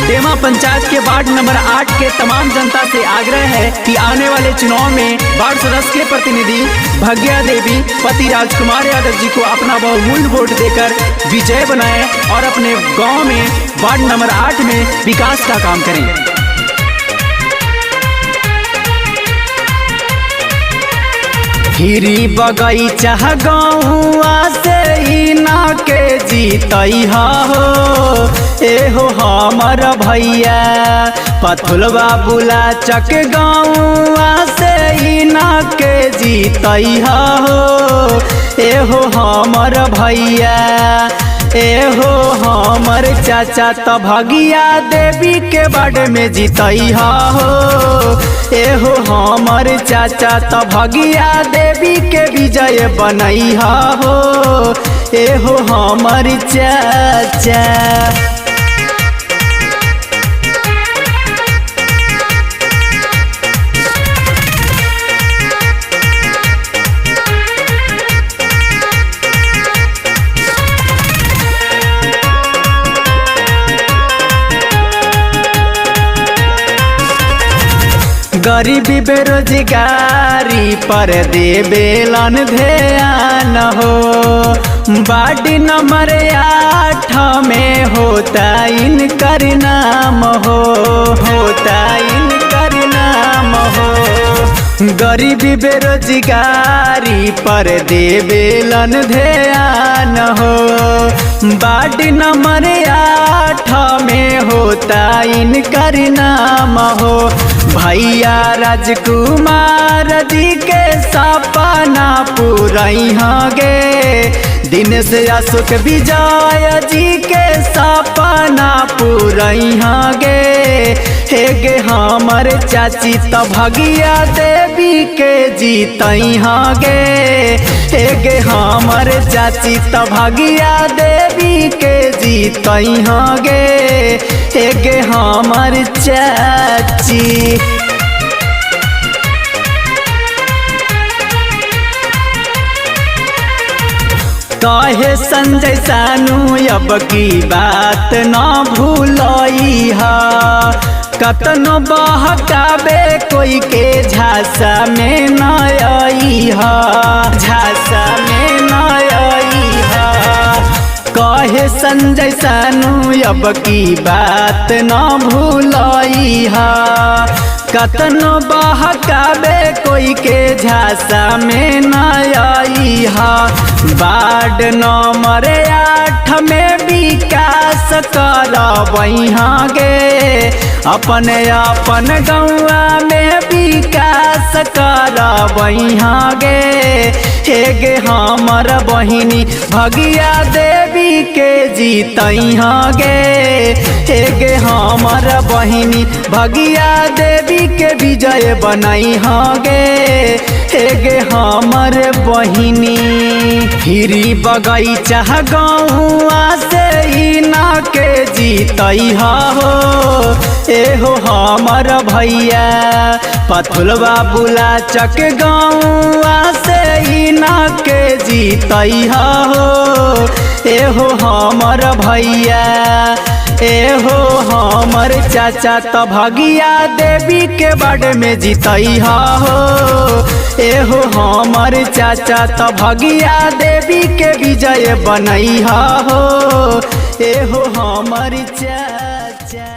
डेमा पंचायत के ward number 8 के तमाम जनता से आग्रह है कि आने वाले चुनाव में वार्ड सदस्य के प्रतिनिधि भाग्या देवी पति राजकुमार यादव जी को अपना बहुमूल्य वोट देकर विजय बनाएं और अपने गांव में वार्ड नंबर 8 में विकास का काम करें। हिरी बगैचा गौआ से ही ना के जीतई हो एहो हमर भैया पथुलवा बुला चक गौआ से ही ना के जीतई हो एहो हमर भैया एहो हमर चाचा त भगिया देवी के बाड़े में जीतई हो एहो हमर चाचा त भगिया देवी के विजय बनई हो एहो हमर चाचा। गरीबी बेरोजगारी पर देवेलन ध्यान हो वार्ड नंबर 8 में होता इनकर नाम होता इनकर नाम हो। गरीबी बेरोजगारी पर देवेलन ध्यान हो वार्ड नंबर 8 में होता इनकर नाम हो। भैया राजकुमार जी के सपना पूरई गे दिन से अशोक विजय जी के सपना पूरई गे हे हमर चाची त भगिया देवी के जीतई गे हे हमर चाची त भगिया देवी के जीतई गे हे हमर चाची। कहे संजय सानू अब की बात न भूलई हा कतनो बहकाबे कोई के झांसा में न आई हा झांसा में न आई हा। कहे संजय सानू अब की बात न भूलई हा कतनो बहकाबे कोई के झांसा में न आई हा। वार्ड नंबर 8 में विकास करबई गे अपने अपन गौआ में विकास करबई गे हे हमर बहिनी भगिया देवी के जीतई गे हे हमर बहिनी भगिया देवी के विजय बनई गे हे हमर बहिनी। हिरी बगैचा गौआ से ही ना के जीतई हो एहो हमर भैया पथुलवा बुला चक गौआ से ही ना के जीतई हो एहो हमर भैया एहो हमर चाचा त भगिया देवी के बाड़े में जीतई हो एहो हमर चाचा त भगिया देवी के विजय बनई हो एहो हमर चाचा।